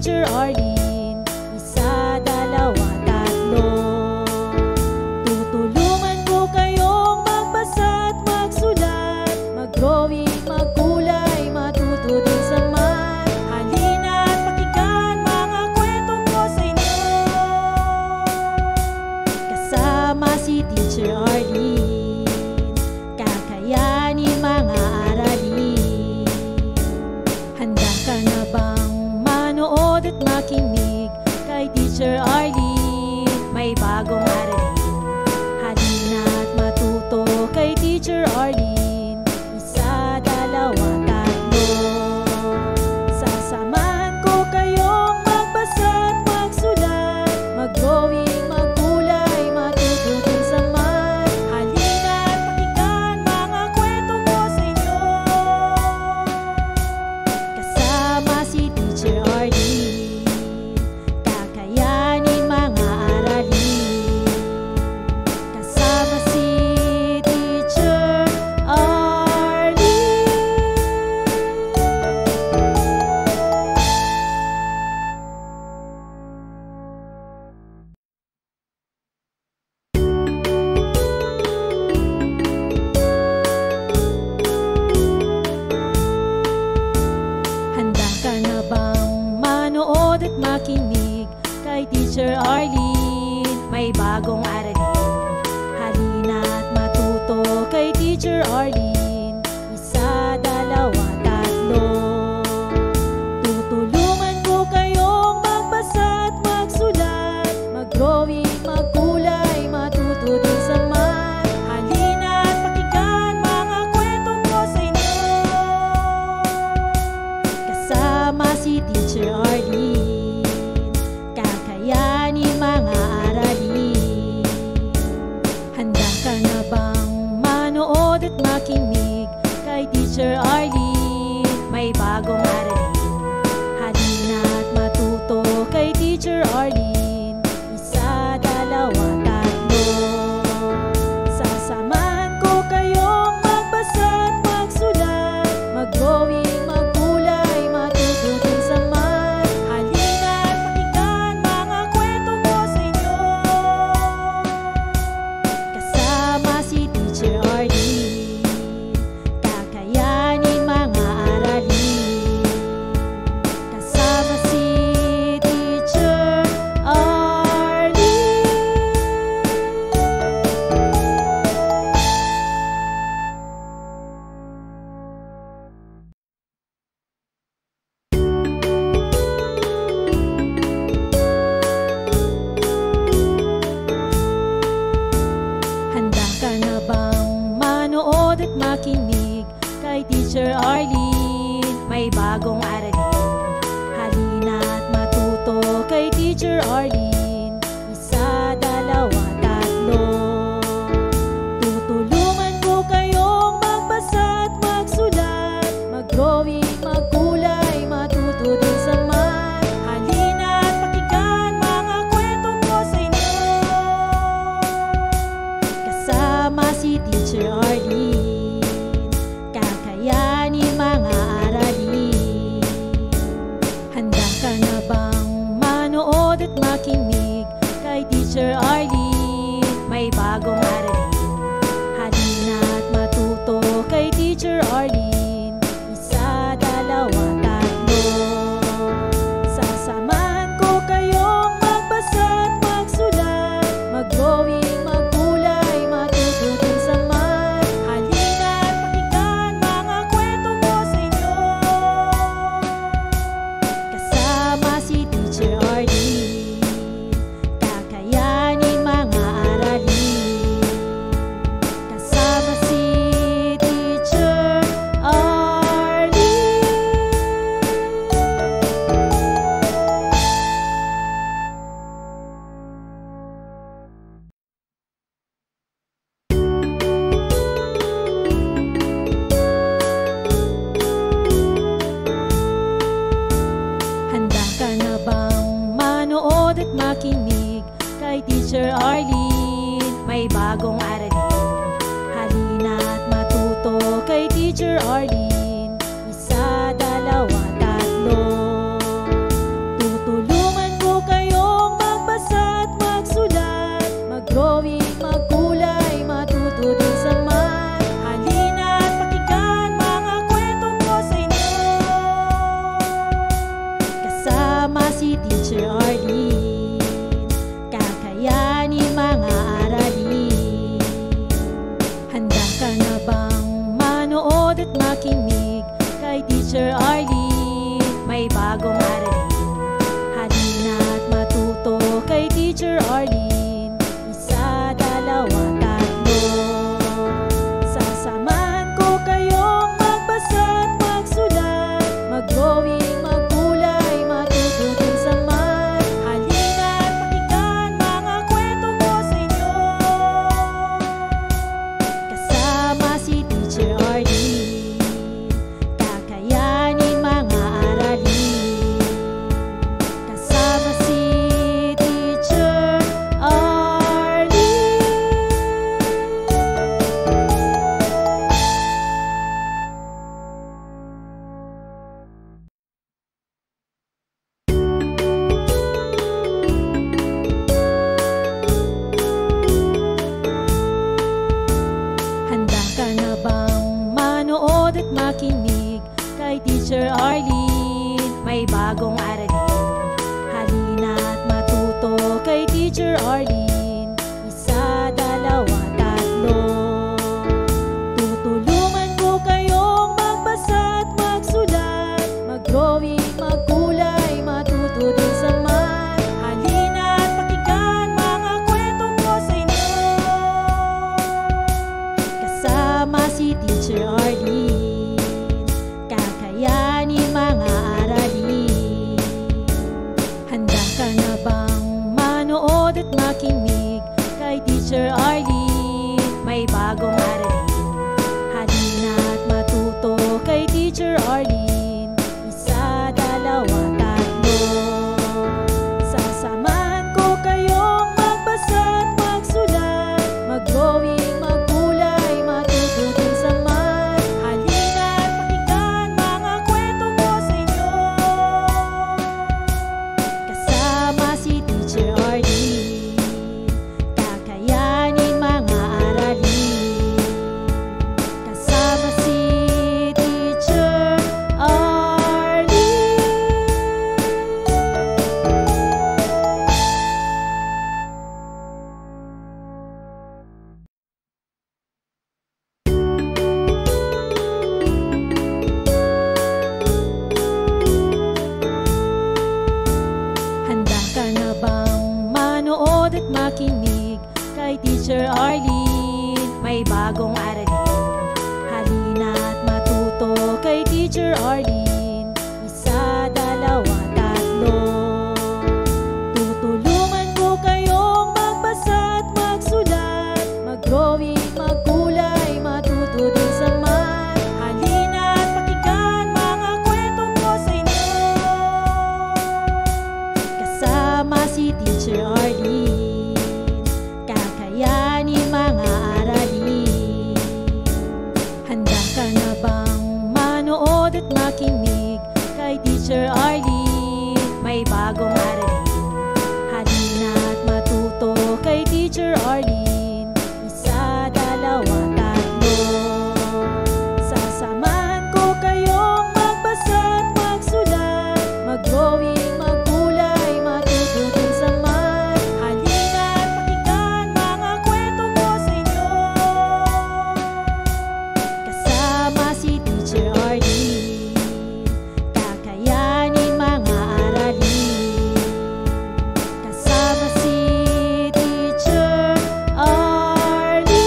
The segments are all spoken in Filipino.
Teacher Arlene. Isa, dalawa, tatlo. Tutulungan ko kayong magbasa at magsulat, mag-drawing, magkulay, matuto din sa math. Halina at pakinggan mga kwento ko sa inyo. Kasama si Teacher Arlene, kakayanin mga aralin. Handa ka na bang manood at makinig kay Teacher Arlene? May bagong aralin. Halina at matuto kay Teacher Arlene. Isa, dalawa, tatlo. Sasamahan ko kayong magbasa at magsulat, mag-drawing, magkulay, matuto din sa math. Halina at pakinggan mga kwento ko sa inyo. Kasama si Teacher Arlene, kakayanin mga aralin. Kasama si Teacher Arlene. Handa ka na bang manood at makinig kay Teacher Arlene? May bagong aralin. Halina at matuto kay Teacher Arlene. Isa, dalawa, tatlo. Tutulungan ko kayong magbasa at magsulat, mag-drawing, magkulay, matuto din sa math. Halina at pakinggan mga kwento ko sa inyo. Kasama si Teacher Arlene, kakayanin mga aralin. Handa ka na bang manood at makinig kay Teacher Arlene? May bagong aralin. Halina at matuto kay Teacher Arlene. Isa, dalawa, tatlo. Sasamahan ko kayong magbasa at magsulat, mag-drawing, magkulay, matuto din sa math. Halina at pakinggan mga kwento ko sa inyo. Kasama si Teacher Arlene, kakayanin mga aralin. Kasama si Teacher Arlene. Handa ka na bang manood at makinig kay Teacher Arlene? May bagong aralin. Halina at matuto kay Teacher Arlene. Isa, dalawa, tatlo. Tutulungan ko kayong magbasa at magsulat, mag-drawing, magkulay, matuto din sa math. Halina at pakinggan mga kwento ko sa inyo. Kasama si Teacher Arlene, kakayanin mga aralin. Handa ka na bang manood at makinig kay Teacher Arlene? May bagong aralin. Halina at matuto kay Teacher Arlene. Isa, dalawa, tatlo. Sasamahan ko kayong magbasa at magsulat, mag-drawing, magkulay, matuto din sa math. Halina at pakinggan mga kwento ko sa inyo. Kasama si Teacher Arlene, kakayanin mga aralin. Kasama si Teacher Arlene. Handa ka na bang manood at makinig kay Teacher Arlene? May bagong aralin. Halina at matuto kay Teacher Arlene. Isa, dalawa, tatlo. manood at makinig kay Teacher Arlene. May bagong aralin, halina't matuto kay Teacher Arlene. Isa, dalawa, tatlo. Sasamahan ko kayong magbasa at magsulat, mag-drawing, magkulay, matuto din sa math. Halina't pakinggan mga kwento ko sa inyo, kasama si Teacher Arlene. Kakayanin mga aralin, kasama si Teacher Arlene. Handa ka na bang manood at makinig kay Teacher Arlene? May bagong aralin, halina't matuto kay Teacher Arlene. Isa, dalawa, tatlo. Tutulungan ko kayong magbasa at magsulat, mag-drawing, magkulay, matuto din sa math. Halina't pakinggan mga kwento ko sa inyo, kasama si Teacher Arlene. Kakayanin mga aralin. Handa ka na bang manood at makinig kay Teacher Arlene? May bagong aralin, halina't matuto kay Teacher Arlene. Isa, dalawa, tatlo. Sasamahan ko kayong magbasa at magsulat, mag-drawing, magkulay, matuto din sa math. Halina't pakinggan mga kwento ko sa inyo, kasama si Teacher Arlene. Kakayanin mga aralin, kasama si Teacher Arlene. Handa ka na bang manood at makinig kay Teacher Arlene? May bagong aralin, halina't matuto kay Teacher Arlene. Isa, dalawa, tatlo. Tutulungan ko kayong magbasa at magsulat, mag-drawing, magkulay, matuto din sa math. Halina't pakinggan mga kwento ko sa inyo, kasama si Teacher Arlene. Kakayanin mga aralin. Handa ka na bang manood at makinig kay Teacher Arlene? May bagong aralin, halina't matuto kay Teacher Arlene. Isa, dalawa, tatlo. Sasamahan ko kayong magbasa at magsulat, mag-drawing, magkulay, matuto din sa math. Halina't pakinggan mga kwento ko sa inyo, kasama si Teacher Arlene. Kakayanin mga aralin, kasama si Teacher Arlene.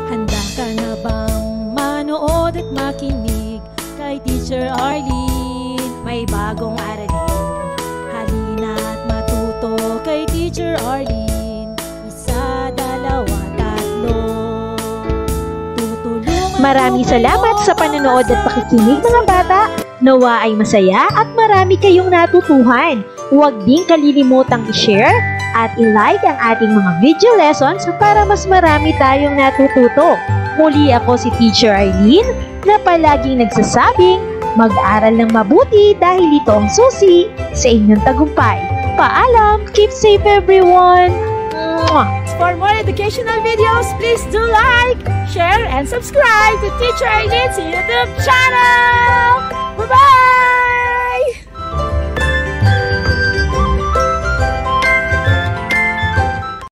Handa ka na bang manood at makinig kay Teacher Arlene? May bagong aralin, halina't matuto kay Teacher Arlene. Isa, dalawa, tatlo. Tutulungan Maraming salamat sa panonood at pakikinig mga bata. Nawa ay masaya at marami kayong natutuhan. Huwag ding kalilimutang i-share at i-like ang ating mga video lessons para mas marami tayong natututo. Muli ako si Teacher Arlene na palaging nagsasabing mag-aral ng mabuti dahil ito ang susi sa inyong tagumpay. Paalam! Keep safe everyone! For more educational videos, please do like, share, and subscribe to Teacher Arlene's YouTube channel. Bye-bye!